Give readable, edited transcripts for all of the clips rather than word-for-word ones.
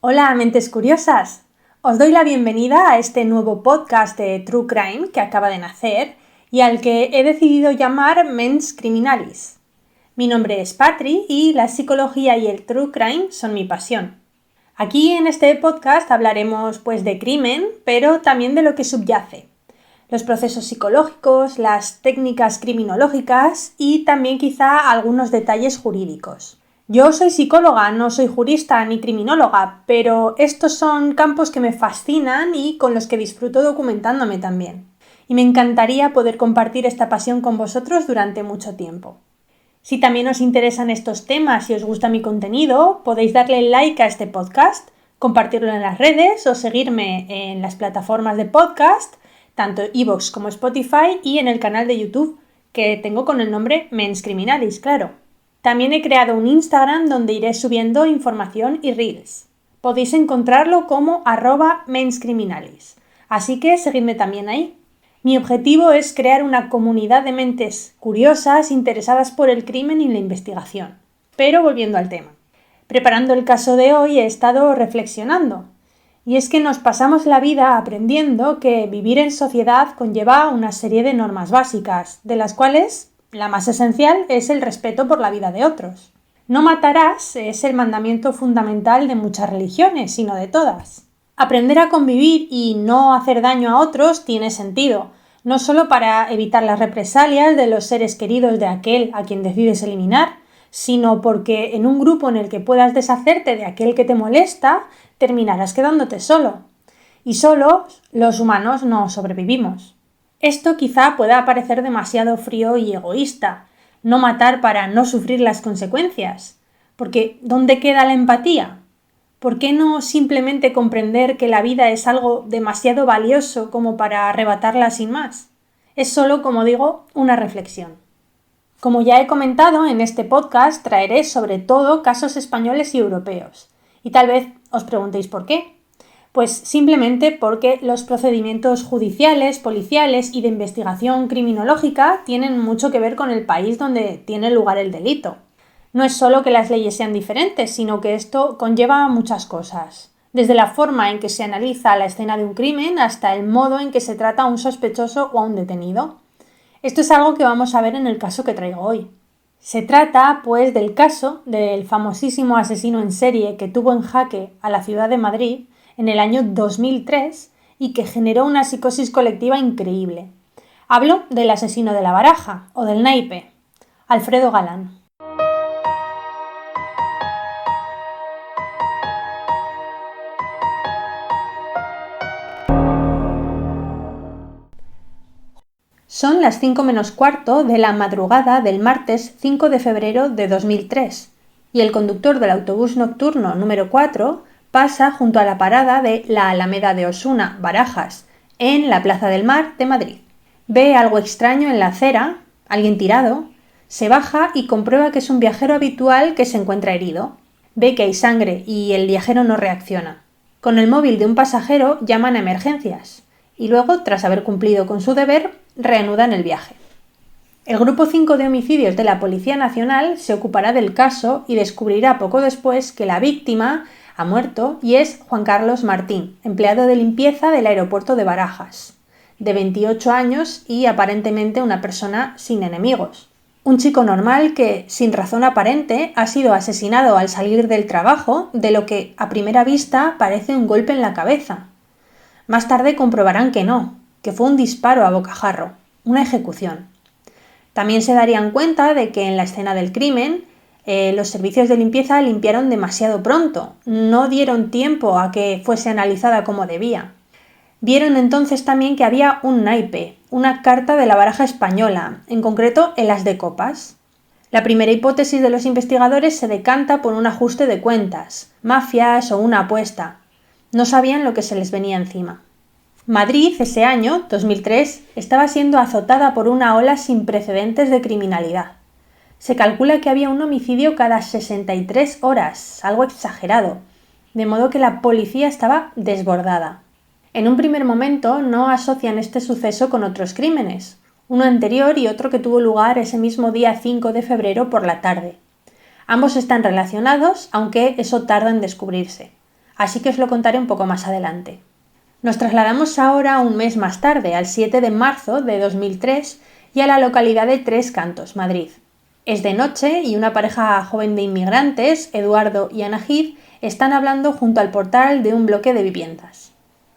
Hola, mentes curiosas. Os doy la bienvenida a este nuevo podcast de True Crime que acaba de nacer y al que he decidido llamar Mens Criminalis. Mi nombre es Patri y la psicología y el True Crime son mi pasión. Aquí en este podcast hablaremos de crimen, pero también de lo que subyace. Los procesos psicológicos, las técnicas criminológicas y también quizá algunos detalles jurídicos. Yo soy psicóloga, no soy jurista ni criminóloga, pero estos son campos que me fascinan y con los que disfruto documentándome también. Y me encantaría poder compartir esta pasión con vosotros durante mucho tiempo. Si también os interesan estos temas y os gusta mi contenido, podéis darle like a este podcast, compartirlo en las redes o seguirme en las plataformas de podcast, tanto iVoox como Spotify y en el canal de YouTube que tengo con el nombre Mens Criminalis, claro. También he creado un Instagram donde iré subiendo información y reels. Podéis encontrarlo como @menscriminalis, así que seguidme también ahí. Mi objetivo es crear una comunidad de mentes curiosas interesadas por el crimen y la investigación. Pero volviendo al tema. Preparando el caso de hoy he estado reflexionando. Y es que nos pasamos la vida aprendiendo que vivir en sociedad conlleva una serie de normas básicas, de las cuales la más esencial es el respeto por la vida de otros. No matarás es el mandamiento fundamental de muchas religiones, sino de todas. Aprender a convivir y no hacer daño a otros tiene sentido, no solo para evitar las represalias de los seres queridos de aquel a quien decides eliminar, sino porque en un grupo en el que puedas deshacerte de aquel que te molesta, terminarás quedándote solo. Y solos los humanos no sobrevivimos. Esto quizá pueda parecer demasiado frío y egoísta, no matar para no sufrir las consecuencias. Porque ¿dónde queda la empatía? ¿Por qué no simplemente comprender que la vida es algo demasiado valioso como para arrebatarla sin más? Es solo, como digo, una reflexión. Como ya he comentado, en este podcast traeré sobre todo casos españoles y europeos. Y tal vez os preguntéis ¿por qué? Pues simplemente porque los procedimientos judiciales, policiales y de investigación criminológica tienen mucho que ver con el país donde tiene lugar el delito. No es solo que las leyes sean diferentes, sino que esto conlleva muchas cosas. Desde la forma en que se analiza la escena de un crimen hasta el modo en que se trata a un sospechoso o a un detenido. Esto es algo que vamos a ver en el caso que traigo hoy. Se trata, pues, del caso del famosísimo asesino en serie que tuvo en jaque a la ciudad de Madrid en el año 2003 y que generó una psicosis colectiva increíble. Hablo del asesino de la baraja o del naipe, Alfredo Galán. Son las 5 menos cuarto de la madrugada del martes 5 de febrero de 2003 y el conductor del autobús nocturno número 4 pasa junto a la parada de la Alameda de Osuna, Barajas, en la Plaza del Mar de Madrid. Ve algo extraño en la acera, alguien tirado, se baja y comprueba que es un viajero habitual que se encuentra herido. Ve que hay sangre y el viajero no reacciona. Con el móvil de un pasajero llaman a emergencias y luego, tras haber cumplido con su deber, reanudan el viaje. El Grupo 5 de Homicidios de la Policía Nacional se ocupará del caso y descubrirá poco después que la víctima ha muerto y es Juan Carlos Martín, empleado de limpieza del aeropuerto de Barajas, de 28 años y aparentemente una persona sin enemigos. Un chico normal que, sin razón aparente, ha sido asesinado al salir del trabajo de lo que, a primera vista, parece un golpe en la cabeza. Más tarde comprobarán que no, que fue un disparo a bocajarro, una ejecución. También se darían cuenta de que en la escena del crimen los servicios de limpieza limpiaron demasiado pronto, no dieron tiempo a que fuese analizada como debía. Vieron entonces también que había un naipe, una carta de la baraja española, en concreto el as de copas. La primera hipótesis de los investigadores se decanta por un ajuste de cuentas, mafias o una apuesta. No sabían lo que se les venía encima. Madrid, ese año, 2003, estaba siendo azotada por una ola sin precedentes de criminalidad. Se calcula que había un homicidio cada 63 horas, algo exagerado, de modo que la policía estaba desbordada. En un primer momento no asocian este suceso con otros crímenes, uno anterior y otro que tuvo lugar ese mismo día 5 de febrero por la tarde. Ambos están relacionados, aunque eso tarda en descubrirse. así que os lo contaré un poco más adelante. Nos trasladamos ahora un mes más tarde, al 7 de marzo de 2003, y a la localidad de Tres Cantos, Madrid. Es de noche y una pareja joven de inmigrantes, Eduardo y Anahid, están hablando junto al portal de un bloque de viviendas.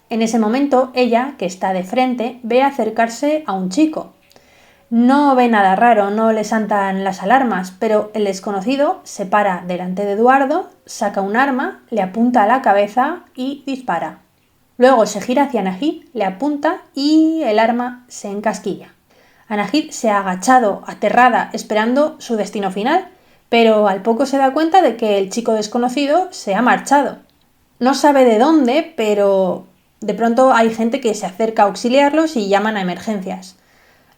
En ese momento, ella, que está de frente, ve acercarse a un chico. No ve nada raro, no le saltan las alarmas, pero el desconocido se para delante de Eduardo, saca un arma, le apunta a la cabeza y dispara. Luego se gira hacia Anahid, le apunta y el arma se encasquilla. Anahid se ha agachado, aterrada, esperando su destino final, pero al poco se da cuenta de que el chico desconocido se ha marchado. No sabe de dónde, pero de pronto hay gente que se acerca a auxiliarlos y llaman a emergencias.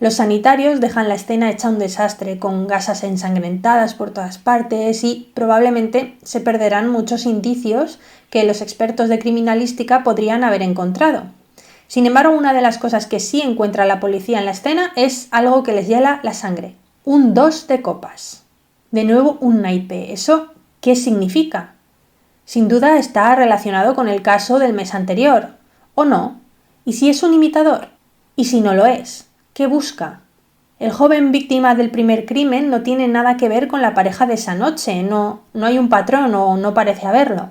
Los sanitarios dejan la escena hecha un desastre, con gasas ensangrentadas por todas partes y probablemente se perderán muchos indicios que los expertos de criminalística podrían haber encontrado. Sin embargo, una de las cosas que sí encuentra la policía en la escena es algo que les hiela la sangre. Un 2 de copas. De nuevo un naipe. ¿Eso qué significa? Sin duda está relacionado con el caso del mes anterior. ¿O no? ¿Y si es un imitador? ¿Y si no lo es? ¿Qué busca? El joven víctima del primer crimen no tiene nada que ver con la pareja de esa noche. No hay un patrón o no parece haberlo.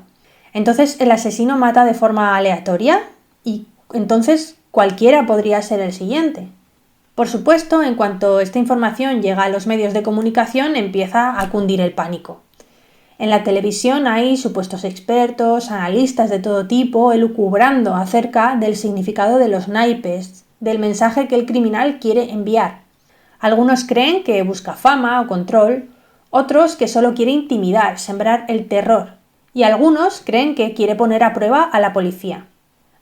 Entonces, ¿el asesino mata de forma aleatoria? ¿Y entonces cualquiera podría ser el siguiente? Por supuesto, en cuanto esta información llega a los medios de comunicación, empieza a cundir el pánico. En la televisión hay supuestos expertos, analistas de todo tipo, elucubrando acerca del significado de los naipes, del mensaje que el criminal quiere enviar. Algunos creen que busca fama o control, otros que solo quiere intimidar, sembrar el terror, y algunos creen que quiere poner a prueba a la policía.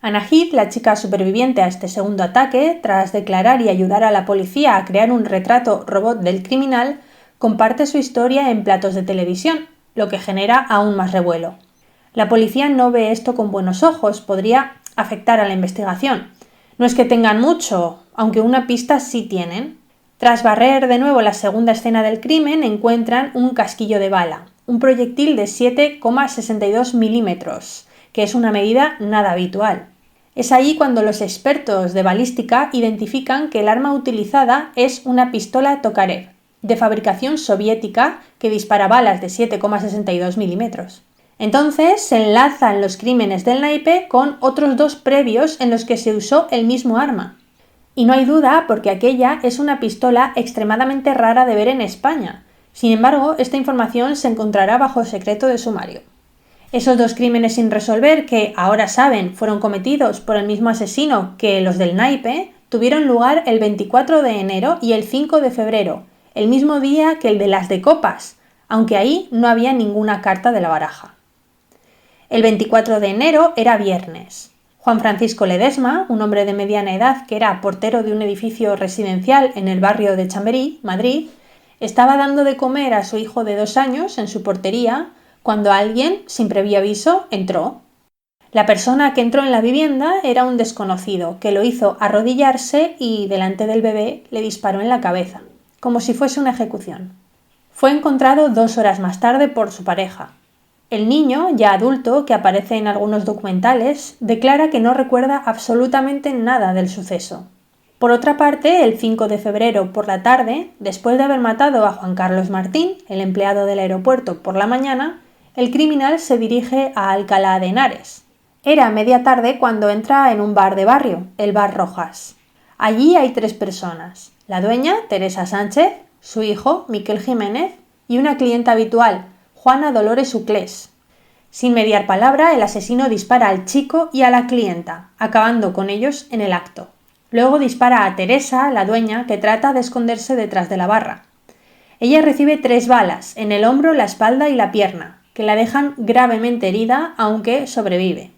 Anahid, la chica superviviente a este segundo ataque, tras declarar y ayudar a la policía a crear un retrato robot del criminal, comparte su historia en platos de televisión, lo que genera aún más revuelo. La policía no ve esto con buenos ojos, podría afectar a la investigación. No es que tengan mucho, aunque una pista sí tienen. Tras barrer de nuevo la segunda escena del crimen, encuentran un casquillo de bala, un proyectil de 7,62 milímetros, que es una medida nada habitual. Es ahí cuando los expertos de balística identifican que el arma utilizada es una pistola Tokarev, de fabricación soviética, que dispara balas de 7,62 milímetros. Entonces se enlazan los crímenes del naipe con otros dos previos en los que se usó el mismo arma. Y no hay duda porque aquella es una pistola extremadamente rara de ver en España. Sin embargo, esta información se encontrará bajo secreto de sumario. Esos dos crímenes sin resolver, que ahora saben fueron cometidos por el mismo asesino que los del naipe, tuvieron lugar el 24 de enero y el 5 de febrero, el mismo día que el de las de copas, aunque ahí no había ninguna carta de la baraja. El 24 de enero era viernes. Juan Francisco Ledesma, un hombre de mediana edad que era portero de un edificio residencial en el barrio de Chamberí, Madrid, estaba dando de comer a su hijo de 2 años en su portería cuando alguien, sin previo aviso, entró. La persona que entró en la vivienda era un desconocido, que lo hizo arrodillarse y, delante del bebé, le disparó en la cabeza, como si fuese una ejecución. Fue encontrado 2 horas más tarde por su pareja. El niño, ya adulto, que aparece en algunos documentales, declara que no recuerda absolutamente nada del suceso. Por otra parte, el 5 de febrero por la tarde, después de haber matado a Juan Carlos Martín, el empleado del aeropuerto, por la mañana, el criminal se dirige a Alcalá de Henares. Era media tarde cuando entra en un bar de barrio, el Bar Rojas. Allí hay 3 personas, la dueña, Teresa Sánchez, su hijo, Miquel Jiménez, y una clienta habitual, Juana Dolores Uclés. Sin mediar palabra, el asesino dispara al chico y a la clienta, acabando con ellos en el acto. Luego dispara a Teresa, la dueña, que trata de esconderse detrás de la barra. Ella recibe 3 balas, en el hombro, la espalda y la pierna, que la dejan gravemente herida, aunque sobrevive.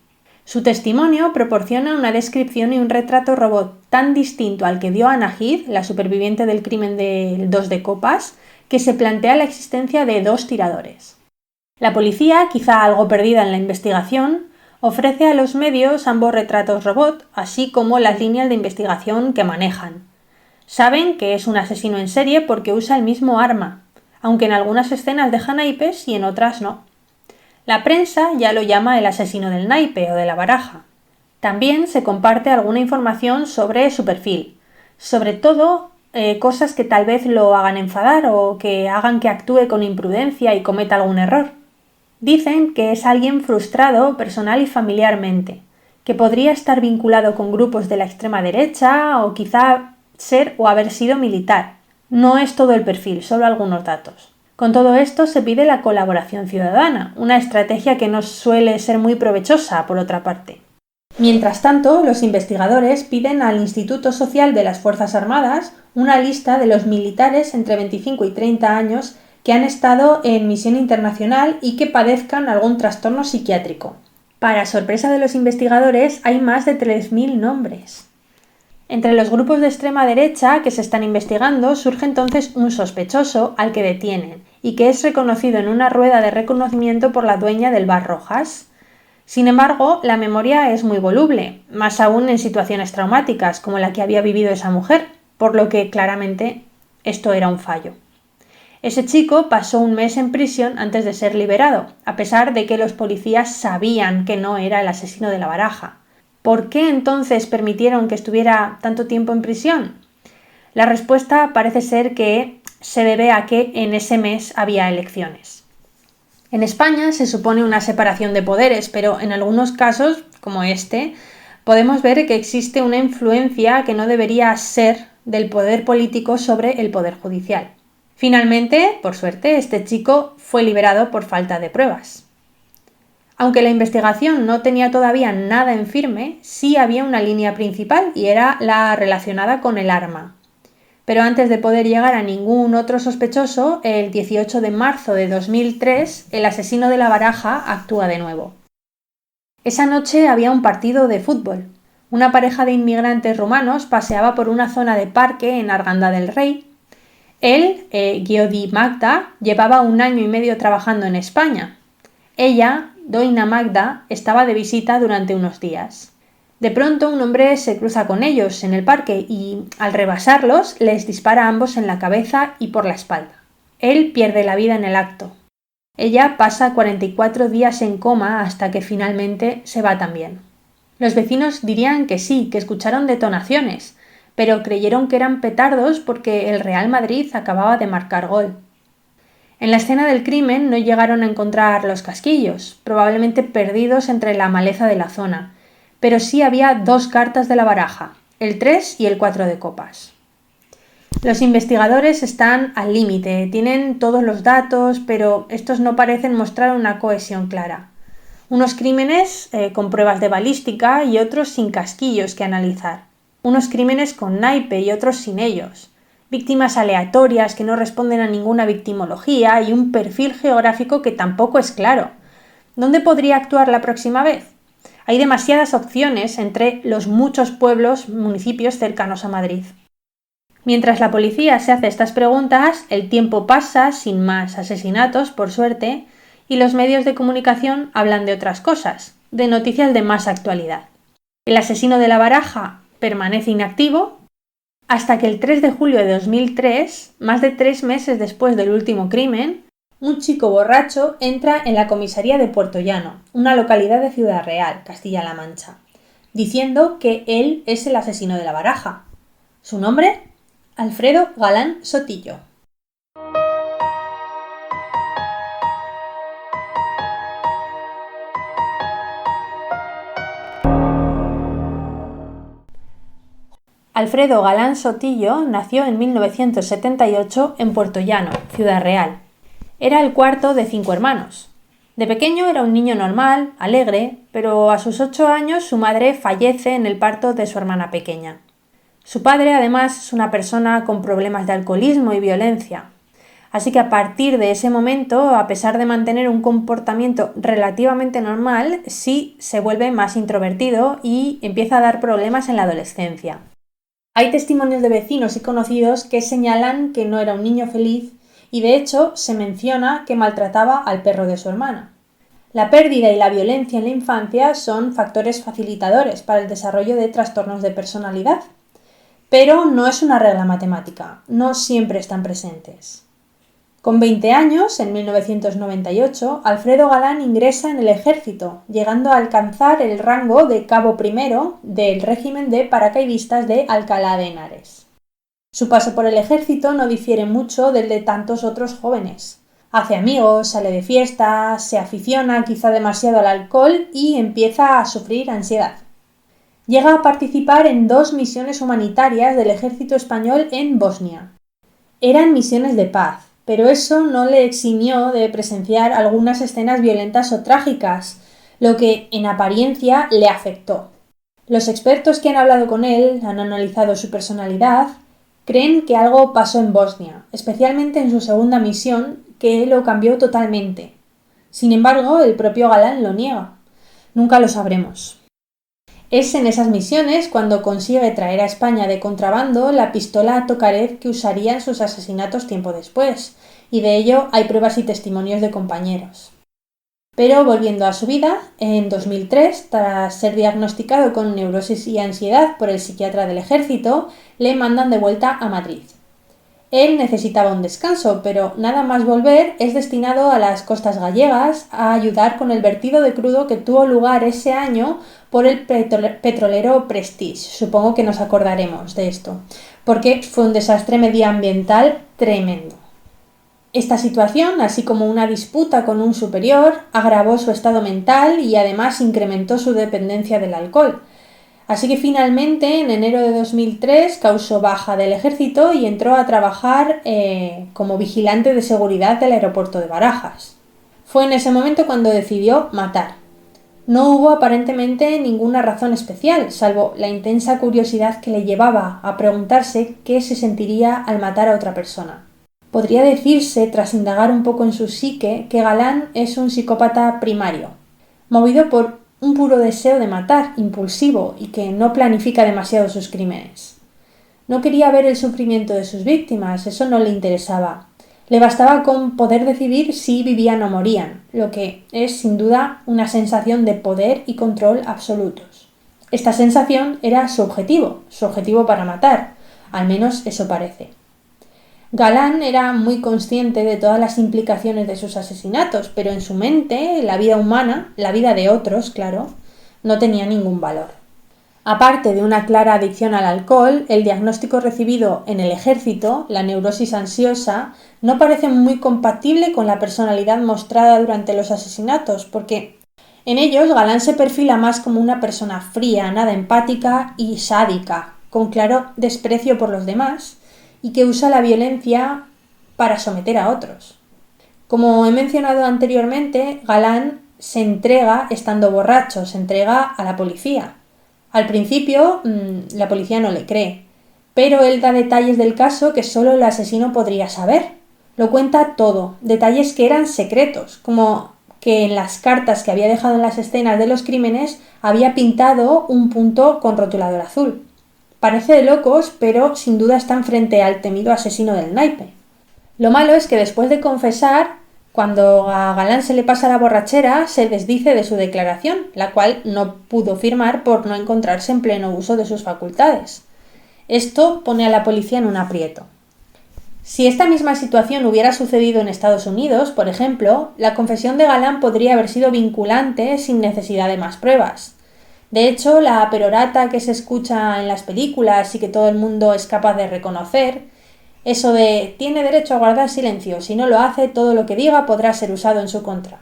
Su testimonio proporciona una descripción y un retrato robot tan distinto al que dio Anahid, la superviviente del crimen del 2 de copas, que se plantea la existencia de 2 tiradores. La policía, quizá algo perdida en la investigación, ofrece a los medios ambos retratos robot, así como las líneas de investigación que manejan. Saben que es un asesino en serie porque usa el mismo arma, aunque en algunas escenas deja naipes y en otras no. La prensa ya lo llama el asesino del naipe o de la baraja. También se comparte alguna información sobre su perfil, sobre todo cosas que tal vez lo hagan enfadar o que hagan que actúe con imprudencia y cometa algún error. Dicen que es alguien frustrado personal y familiarmente, que podría estar vinculado con grupos de la extrema derecha o quizá ser o haber sido militar. No es todo el perfil, solo algunos datos. Con todo esto se pide la colaboración ciudadana, una estrategia que no suele ser muy provechosa, por otra parte. Mientras tanto, los investigadores piden al Instituto Social de las Fuerzas Armadas una lista de los militares entre 25 y 30 años que han estado en misión internacional y que padezcan algún trastorno psiquiátrico. Para sorpresa de los investigadores, hay más de 3.000 nombres. Entre los grupos de extrema derecha que se están investigando surge entonces un sospechoso al que detienen y que es reconocido en una rueda de reconocimiento por la dueña del bar Rojas. Sin embargo, la memoria es muy voluble, más aún en situaciones traumáticas como la que había vivido esa mujer, por lo que claramente esto era un fallo. Ese chico pasó un mes en prisión antes de ser liberado, a pesar de que los policías sabían que no era el asesino de la baraja. ¿Por qué entonces permitieron que estuviera tanto tiempo en prisión? La respuesta parece ser que se debe a que en ese mes había elecciones. En España se supone una separación de poderes, pero en algunos casos, como este, podemos ver que existe una influencia que no debería ser del poder político sobre el poder judicial. Finalmente, por suerte, este chico fue liberado por falta de pruebas. Aunque la investigación no tenía todavía nada en firme, sí había una línea principal y era la relacionada con el arma. Pero antes de poder llegar a ningún otro sospechoso, el 18 de marzo de 2003, el asesino de la baraja actúa de nuevo. Esa noche había un partido de fútbol. Una pareja de inmigrantes rumanos paseaba por una zona de parque en Arganda del Rey. Él, Gheorghe Magda, llevaba 1 año y medio trabajando en España. Ella, Doina Magda, estaba de visita durante unos días. De pronto un hombre se cruza con ellos en el parque y, al rebasarlos, les dispara a ambos en la cabeza y por la espalda. Él pierde la vida en el acto. Ella pasa 44 días en coma hasta que finalmente se va también. Los vecinos dirían que sí, que escucharon detonaciones, pero creyeron que eran petardos porque el Real Madrid acababa de marcar gol. En la escena del crimen no llegaron a encontrar los casquillos, probablemente perdidos entre la maleza de la zona, pero sí había 2 cartas de la baraja, el 3 y el 4 de copas. Los investigadores están al límite, tienen todos los datos, pero estos no parecen mostrar una cohesión clara. Unos crímenes con pruebas de balística y otros sin casquillos que analizar. Unos crímenes con naipe y otros sin ellos. Víctimas aleatorias que no responden a ninguna victimología y un perfil geográfico que tampoco es claro. ¿Dónde podría actuar la próxima vez? Hay demasiadas opciones entre los muchos municipios cercanos a Madrid. Mientras la policía se hace estas preguntas, el tiempo pasa sin más asesinatos, por suerte, y los medios de comunicación hablan de otras cosas, de noticias de más actualidad. El asesino de la baraja permanece inactivo hasta que el 3 de julio de 2003, más de 3 meses después del último crimen, un chico borracho entra en la comisaría de Puertollano, una localidad de Ciudad Real, Castilla-La Mancha, diciendo que él es el asesino de la baraja. ¿Su nombre? Alfredo Galán Sotillo. Alfredo Galán Sotillo nació en 1978 en Puertollano, Ciudad Real. Era el cuarto de 5 hermanos. De pequeño era un niño normal, alegre, pero a sus 8 años su madre fallece en el parto de su hermana pequeña. Su padre, además, es una persona con problemas de alcoholismo y violencia. Así que a partir de ese momento, a pesar de mantener un comportamiento relativamente normal, sí se vuelve más introvertido y empieza a dar problemas en la adolescencia. Hay testimonios de vecinos y conocidos que señalan que no era un niño feliz y de hecho se menciona que maltrataba al perro de su hermana. La pérdida y la violencia en la infancia son factores facilitadores para el desarrollo de trastornos de personalidad, pero no es una regla matemática, no siempre están presentes. Con 20 años, en 1998, Alfredo Galán ingresa en el ejército, llegando a alcanzar el rango de cabo primero del régimen de paracaidistas de Alcalá de Henares. Su paso por el ejército no difiere mucho del de tantos otros jóvenes. Hace amigos, sale de fiesta, se aficiona quizá demasiado al alcohol y empieza a sufrir ansiedad. Llega a participar en 2 misiones humanitarias del ejército español en Bosnia. Eran misiones de paz, pero eso no le eximió de presenciar algunas escenas violentas o trágicas, lo que en apariencia le afectó. Los expertos que han hablado con él, han analizado su personalidad, creen que algo pasó en Bosnia, especialmente en su segunda misión, que lo cambió totalmente. Sin embargo, el propio Galán lo niega. Nunca lo sabremos. Es en esas misiones cuando consigue traer a España de contrabando la pistola Tokarev que usaría en sus asesinatos tiempo después, y de ello hay pruebas y testimonios de compañeros. Pero volviendo a su vida, en 2003, tras ser diagnosticado con neurosis y ansiedad por el psiquiatra del ejército, le mandan de vuelta a Madrid. Él necesitaba un descanso, pero nada más volver es destinado a las costas gallegas a ayudar con el vertido de crudo que tuvo lugar ese año por el petrolero Prestige. Supongo que nos acordaremos de esto, porque fue un desastre medioambiental tremendo. Esta situación, así como una disputa con un superior, agravó su estado mental y además incrementó su dependencia del alcohol. Así que finalmente, en enero de 2003, causó baja del ejército y entró a trabajar como vigilante de seguridad del aeropuerto de Barajas. Fue en ese momento cuando decidió matar. No hubo aparentemente ninguna razón especial, salvo la intensa curiosidad que le llevaba a preguntarse qué se sentiría al matar a otra persona. Podría decirse, tras indagar un poco en su psique, que Galán es un psicópata primario, movido por un puro deseo de matar, impulsivo, y que no planifica demasiado sus crímenes. No quería ver el sufrimiento de sus víctimas, eso no le interesaba. Le bastaba con poder decidir si vivían o morían, lo que es sin duda una sensación de poder y control absolutos. Esta sensación era su objetivo para matar, al menos eso parece. Galán era muy consciente de todas las implicaciones de sus asesinatos, pero en su mente la vida humana, la vida de otros, claro, no tenía ningún valor. Aparte de una clara adicción al alcohol, el diagnóstico recibido en el ejército, la neurosis ansiosa, no parece muy compatible con la personalidad mostrada durante los asesinatos, porque en ellos Galán se perfila más como una persona fría, nada empática y sádica, con claro desprecio por los demás, y que usa la violencia para someter a otros. Como he mencionado anteriormente, Galán se entrega estando borracho, se entrega a la policía. Al principio, la policía no le cree, pero él da detalles del caso que solo el asesino podría saber. Lo cuenta todo, detalles que eran secretos, como que en las cartas que había dejado en las escenas de los crímenes había pintado un punto con rotulador azul. Parece de locos, pero sin duda están frente al temido asesino del naipe. Lo malo es que después de confesar, cuando a Galán se le pasa la borrachera, se desdice de su declaración, la cual no pudo firmar por no encontrarse en pleno uso de sus facultades. Esto pone a la policía en un aprieto. Si esta misma situación hubiera sucedido en Estados Unidos, por ejemplo, la confesión de Galán podría haber sido vinculante sin necesidad de más pruebas. De hecho, la perorata que se escucha en las películas y que todo el mundo es capaz de reconocer, eso de tiene derecho a guardar silencio, si no lo hace, todo lo que diga podrá ser usado en su contra.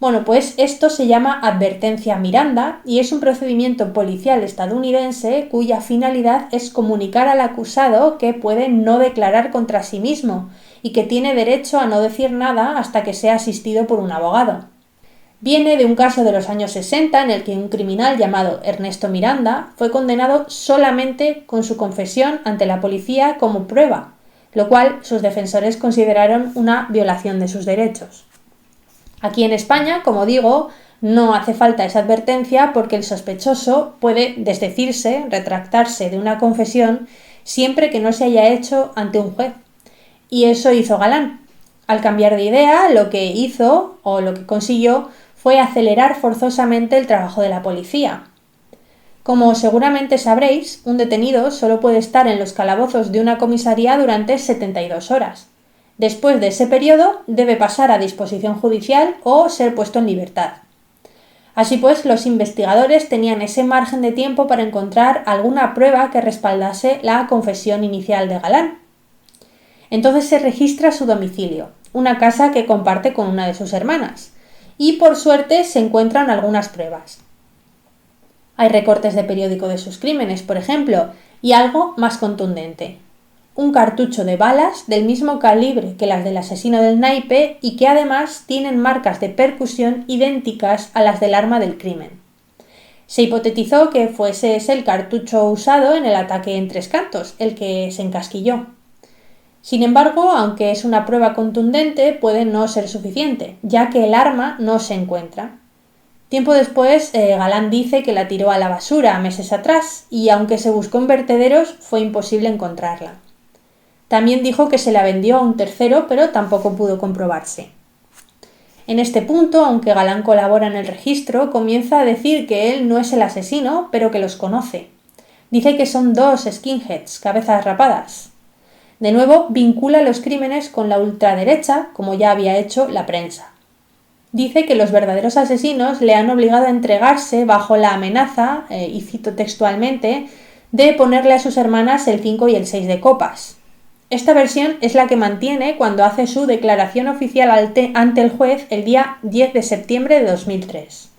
Bueno, pues esto se llama advertencia Miranda y es un procedimiento policial estadounidense cuya finalidad es comunicar al acusado que puede no declarar contra sí mismo y que tiene derecho a no decir nada hasta que sea asistido por un abogado. Viene de un caso de los años 60 en el que un criminal llamado Ernesto Miranda fue condenado solamente con su confesión ante la policía como prueba, lo cual sus defensores consideraron una violación de sus derechos. Aquí en España, como digo, no hace falta esa advertencia porque el sospechoso puede desdecirse, retractarse de una confesión siempre que no se haya hecho ante un juez. Y eso hizo Galán. Al cambiar de idea, lo que hizo o lo que consiguió fue acelerar forzosamente el trabajo de la policía. Como seguramente sabréis, un detenido solo puede estar en los calabozos de una comisaría durante 72 horas. Después de ese periodo, debe pasar a disposición judicial o ser puesto en libertad. Así pues, los investigadores tenían ese margen de tiempo para encontrar alguna prueba que respaldase la confesión inicial de Galán. Entonces se registra su domicilio, una casa que comparte con una de sus hermanas, y por suerte se encuentran algunas pruebas. Hay recortes de periódico de sus crímenes, por ejemplo, y algo más contundente: un cartucho de balas del mismo calibre que las del asesino del naipe y que además tienen marcas de percusión idénticas a las del arma del crimen. Se hipotetizó que fuese ese el cartucho usado en el ataque en Tres Cantos, el que se encasquilló. Sin embargo, aunque es una prueba contundente, puede no ser suficiente, ya que el arma no se encuentra. Tiempo después, Galán dice que la tiró a la basura meses atrás y aunque se buscó en vertederos, fue imposible encontrarla. También dijo que se la vendió a un tercero, pero tampoco pudo comprobarse. En este punto, aunque Galán colabora en el registro, comienza a decir que él no es el asesino, pero que los conoce. Dice que son dos skinheads, cabezas rapadas. De nuevo, vincula los crímenes con la ultraderecha, como ya había hecho la prensa. Dice que los verdaderos asesinos le han obligado a entregarse bajo la amenaza, y cito textualmente, de ponerle a sus hermanas el 5 y el 6 de copas. Esta versión es la que mantiene cuando hace su declaración oficial ante el juez el día 10 de septiembre de 2003.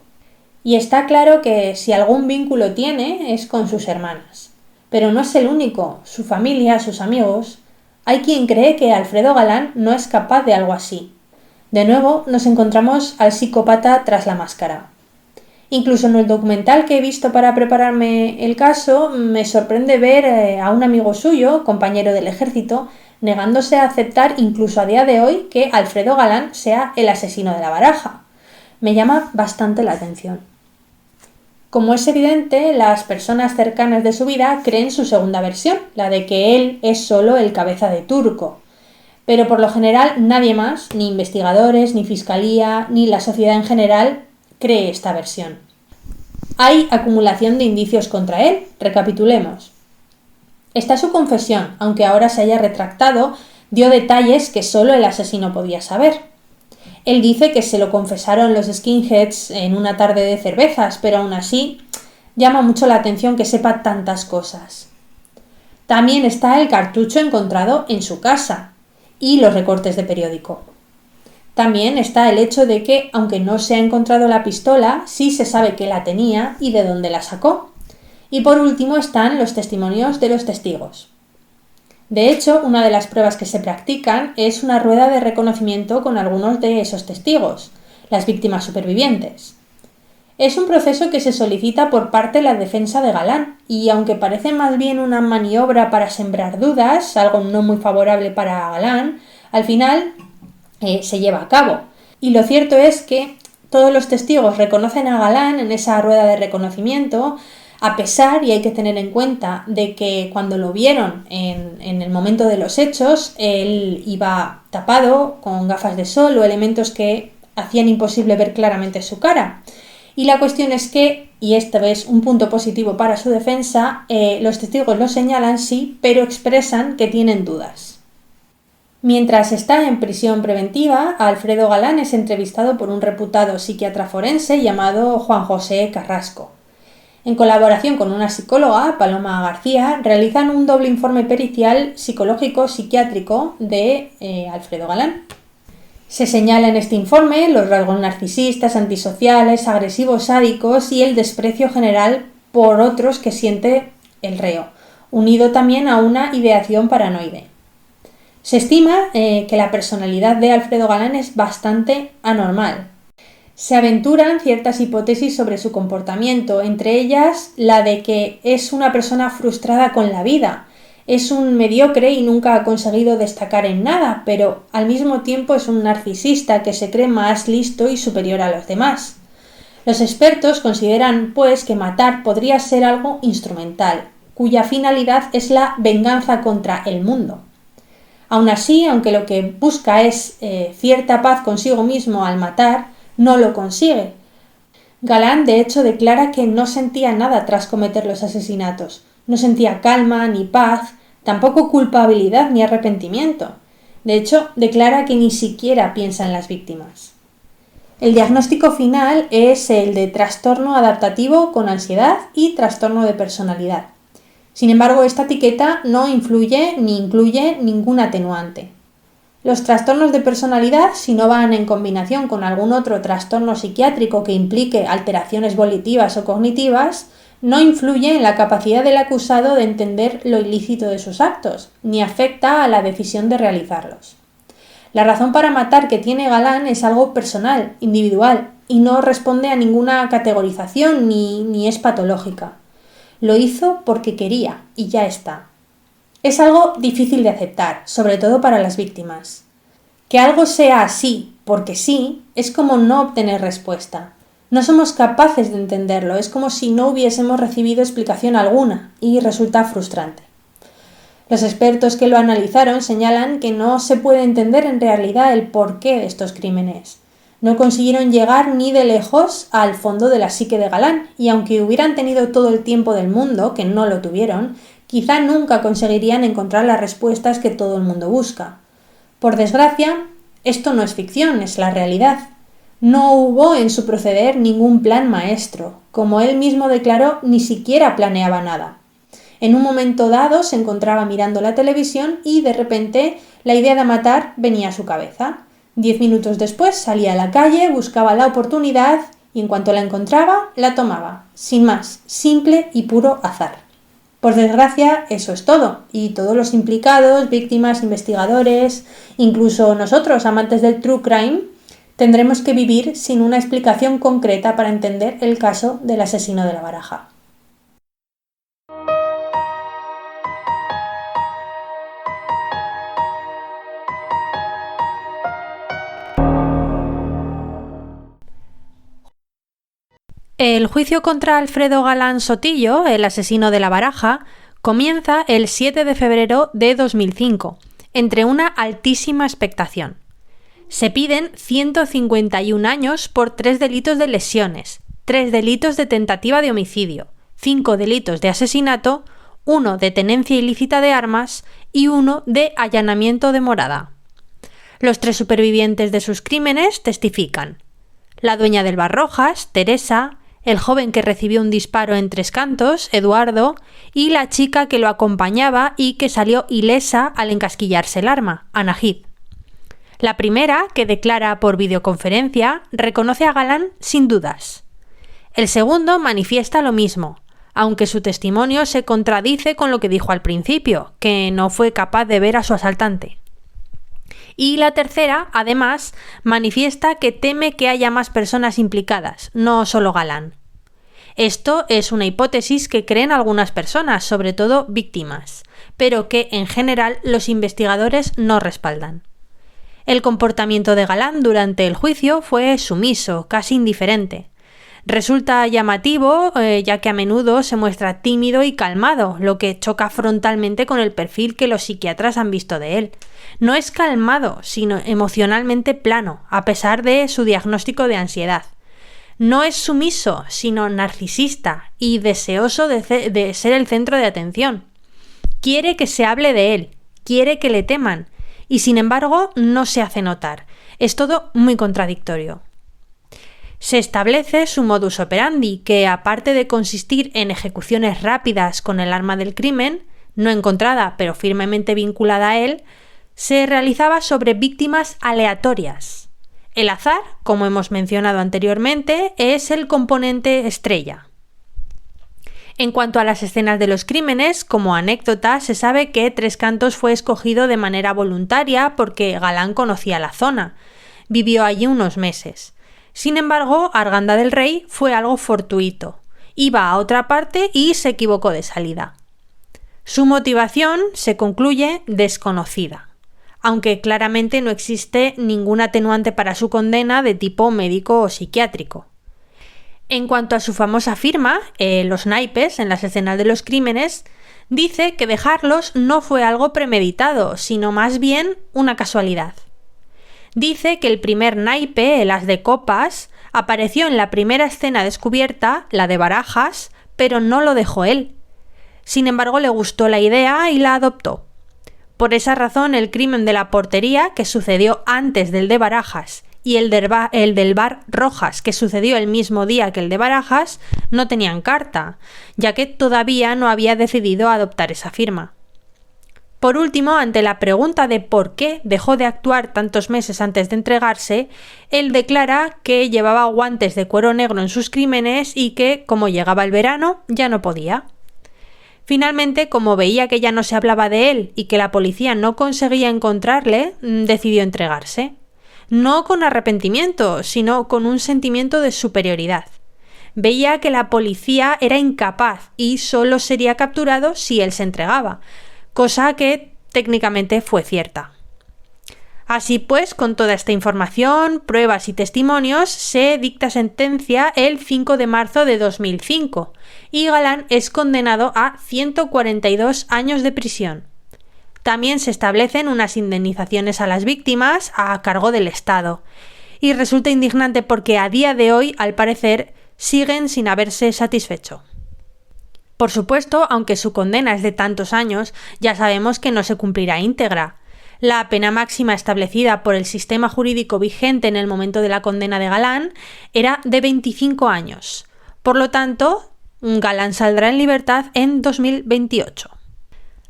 Y está claro que si algún vínculo tiene es con sus hermanas. Pero no es el único, su familia, sus amigos. Hay quien cree que Alfredo Galán no es capaz de algo así. De nuevo nos encontramos al psicópata tras la máscara. Incluso en el documental que he visto para prepararme el caso, me sorprende ver a un amigo suyo, compañero del ejército, negándose a aceptar incluso a día de hoy que Alfredo Galán sea el asesino de La Baraja. Me llama bastante la atención. Como es evidente, las personas cercanas de su vida creen su segunda versión, la de que él es solo el cabeza de turco. Pero por lo general nadie más, ni investigadores, ni fiscalía, ni la sociedad en general, cree esta versión. Hay acumulación de indicios contra él. Recapitulemos. Está su confesión, aunque ahora se haya retractado, dio detalles que solo el asesino podía saber. Él dice que se lo confesaron los skinheads en una tarde de cervezas, pero aún así llama mucho la atención que sepa tantas cosas. También está el cartucho encontrado en su casa y los recortes de periódico. También está el hecho de que, aunque no se ha encontrado la pistola, sí se sabe que la tenía y de dónde la sacó. Y por último están los testimonios de los testigos. De hecho, una de las pruebas que se practican es una rueda de reconocimiento con algunos de esos testigos, las víctimas supervivientes. Es un proceso que se solicita por parte de la defensa de Galán y, aunque parece más bien una maniobra para sembrar dudas, algo no muy favorable para Galán, al final se lleva a cabo. Y lo cierto es que todos los testigos reconocen a Galán en esa rueda de reconocimiento, a pesar, y hay que tener en cuenta, de que cuando lo vieron en el momento de los hechos, él iba tapado con gafas de sol o elementos que hacían imposible ver claramente su cara. Y la cuestión es que, y esto es un punto positivo para su defensa, los testigos lo señalan, sí, pero expresan que tienen dudas. Mientras está en prisión preventiva, Alfredo Galán es entrevistado por un reputado psiquiatra forense llamado Juan José Carrasco. En colaboración con una psicóloga, Paloma García, realizan un doble informe pericial psicológico-psiquiátrico de Alfredo Galán. Se señala en este informe los rasgos narcisistas, antisociales, agresivos, sádicos y el desprecio general por otros que siente el reo, unido también a una ideación paranoide. Se estima que la personalidad de Alfredo Galán es bastante anormal. Se aventuran ciertas hipótesis sobre su comportamiento, entre ellas la de que es una persona frustrada con la vida, es un mediocre y nunca ha conseguido destacar en nada, pero al mismo tiempo es un narcisista que se cree más listo y superior a los demás. Los expertos consideran, pues, que matar podría ser algo instrumental, cuya finalidad es la venganza contra el mundo. Aún así, aunque lo que busca es cierta paz consigo mismo al matar, no lo consigue. Galán, de hecho, declara que no sentía nada tras cometer los asesinatos. No sentía calma ni paz, tampoco culpabilidad ni arrepentimiento. De hecho, declara que ni siquiera piensa en las víctimas. El diagnóstico final es el de trastorno adaptativo con ansiedad y trastorno de personalidad. Sin embargo, esta etiqueta no influye ni incluye ningún atenuante. Los trastornos de personalidad, si no van en combinación con algún otro trastorno psiquiátrico que implique alteraciones volitivas o cognitivas, no influye en la capacidad del acusado de entender lo ilícito de sus actos, ni afecta a la decisión de realizarlos. La razón para matar que tiene Galán es algo personal, individual, y no responde a ninguna categorización ni es patológica. Lo hizo porque quería, y ya está. Es algo difícil de aceptar, sobre todo para las víctimas. Que algo sea así, porque sí, es como no obtener respuesta. No somos capaces de entenderlo, es como si no hubiésemos recibido explicación alguna, y resulta frustrante. Los expertos que lo analizaron señalan que no se puede entender en realidad el porqué de estos crímenes. No consiguieron llegar ni de lejos al fondo de la psique de Galán, y aunque hubieran tenido todo el tiempo del mundo, que no lo tuvieron, quizá nunca conseguirían encontrar las respuestas que todo el mundo busca. Por desgracia, esto no es ficción, es la realidad. No hubo en su proceder ningún plan maestro. Como él mismo declaró, ni siquiera planeaba nada. En un momento dado se encontraba mirando la televisión y de repente la idea de matar venía a su cabeza. 10 minutos después salía a la calle, buscaba la oportunidad y en cuanto la encontraba, la tomaba. Sin más, simple y puro azar. Por desgracia, eso es todo. Y todos los implicados, víctimas, investigadores, incluso nosotros, amantes del true crime, tendremos que vivir sin una explicación concreta para entender el caso del asesino de la Baraja. El juicio contra Alfredo Galán Sotillo, el asesino de la Baraja, comienza el 7 de febrero de 2005, entre una altísima expectación. Se piden 151 años por 3 delitos de lesiones, 3 delitos de tentativa de homicidio, 5 delitos de asesinato, 1 de tenencia ilícita de armas y 1 de allanamiento de morada. Los 3 supervivientes de sus crímenes testifican: la dueña del Bar Rojas, Teresa, el joven que recibió un disparo en Tres Cantos, Eduardo, y la chica que lo acompañaba y que salió ilesa al encasquillarse el arma, Anahid. La primera, que declara por videoconferencia, reconoce a Galán sin dudas. El segundo manifiesta lo mismo, aunque su testimonio se contradice con lo que dijo al principio, que no fue capaz de ver a su asaltante. Y la tercera, además, manifiesta que teme que haya más personas implicadas, no solo Galán. Esto es una hipótesis que creen algunas personas, sobre todo víctimas, pero que en general los investigadores no respaldan. El comportamiento de Galán durante el juicio fue sumiso, casi indiferente. Resulta llamativo, ya que a menudo se muestra tímido y calmado, lo que choca frontalmente con el perfil que los psiquiatras han visto de él. No es calmado, sino emocionalmente plano, a pesar de su diagnóstico de ansiedad. No es sumiso, sino narcisista y deseoso de ser el centro de atención. Quiere que se hable de él, quiere que le teman, y sin embargo no se hace notar. Es todo muy contradictorio. Se establece su modus operandi, que aparte de consistir en ejecuciones rápidas con el arma del crimen, no encontrada pero firmemente vinculada a él, se realizaba sobre víctimas aleatorias. El azar, como hemos mencionado anteriormente, es el componente estrella. En cuanto a las escenas de los crímenes, como anécdota, se sabe que Tres Cantos fue escogido de manera voluntaria porque Galán conocía la zona. Vivió allí unos meses. Sin embargo, Arganda del Rey fue algo fortuito. Iba a otra parte y se equivocó de salida. Su motivación se concluye desconocida, aunque claramente no existe ningún atenuante para su condena de tipo médico o psiquiátrico. En cuanto a su famosa firma, los naipes en las escenas de los crímenes, dice que dejarlos no fue algo premeditado, sino más bien una casualidad. Dice que el primer naipe, el as de copas, apareció en la primera escena descubierta, la de Barajas, pero no lo dejó él. Sin embargo, le gustó la idea y la adoptó. Por esa razón, el crimen de la portería, que sucedió antes del de Barajas, y el del bar Rojas, que sucedió el mismo día que el de Barajas, no tenían carta, ya que todavía no había decidido adoptar esa firma. Por último, ante la pregunta de por qué dejó de actuar tantos meses antes de entregarse, él declara que llevaba guantes de cuero negro en sus crímenes y que, como llegaba el verano, ya no podía. Finalmente, como veía que ya no se hablaba de él y que la policía no conseguía encontrarle, decidió entregarse. No con arrepentimiento, sino con un sentimiento de superioridad. Veía que la policía era incapaz y solo sería capturado si él se entregaba, cosa que técnicamente fue cierta. Así pues, con toda esta información, pruebas y testimonios, se dicta sentencia el 5 de marzo de 2005 y Galán es condenado a 142 años de prisión. También se establecen unas indemnizaciones a las víctimas a cargo del Estado. Y resulta indignante porque a día de hoy, al parecer, siguen sin haberse satisfecho. Por supuesto, aunque su condena es de tantos años, ya sabemos que no se cumplirá íntegra. La pena máxima establecida por el sistema jurídico vigente en el momento de la condena de Galán era de 25 años. Por lo tanto, Galán saldrá en libertad en 2028.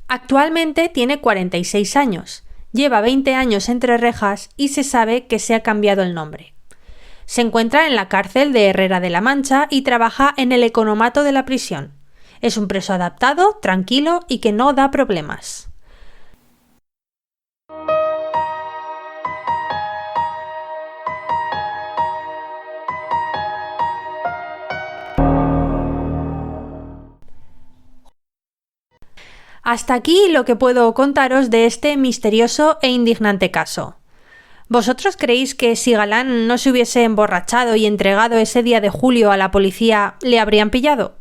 Actualmente tiene 46 años, lleva 20 años entre rejas y se sabe que se ha cambiado el nombre. Se encuentra en la cárcel de Herrera de la Mancha y trabaja en el economato de la prisión. Es un preso adaptado, tranquilo y que no da problemas. Hasta aquí lo que puedo contaros de este misterioso e indignante caso. ¿Vosotros creéis que si Galán no se hubiese emborrachado y entregado ese día de julio a la policía, le habrían pillado?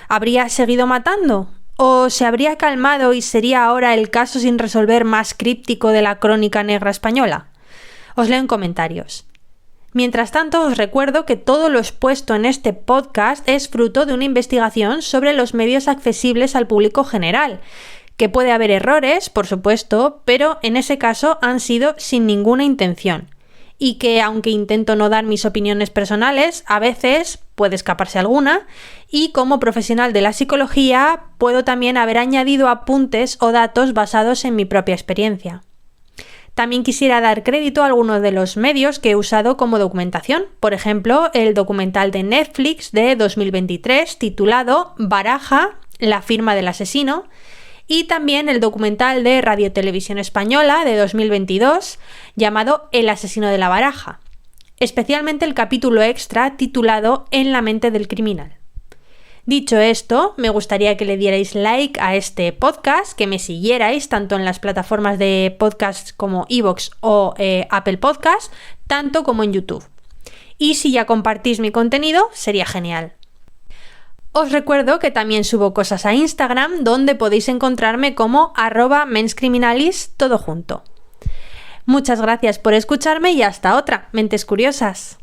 ¿Habría seguido matando? ¿O se habría calmado y sería ahora el caso sin resolver más críptico de la crónica negra española? Os leo en comentarios. Mientras tanto, os recuerdo que todo lo expuesto en este podcast es fruto de una investigación sobre los medios accesibles al público general, que puede haber errores, por supuesto, pero en ese caso han sido sin ninguna intención, y que aunque intento no dar mis opiniones personales, a veces puede escaparse alguna, y como profesional de la psicología puedo también haber añadido apuntes o datos basados en mi propia experiencia. También quisiera dar crédito a algunos de los medios que he usado como documentación, por ejemplo, el documental de Netflix de 2023 titulado Baraja, la firma del asesino, y también el documental de Radio Televisión Española de 2022 llamado El asesino de la Baraja, especialmente el capítulo extra titulado En la mente del criminal. Dicho esto, me gustaría que le dierais like a este podcast, que me siguierais tanto en las plataformas de podcast como iVoox o Apple Podcast, tanto como en YouTube. Y si ya compartís mi contenido, sería genial. Os recuerdo que también subo cosas a Instagram, donde podéis encontrarme como @menscriminalis todo junto. Muchas gracias por escucharme y hasta otra, mentes curiosas.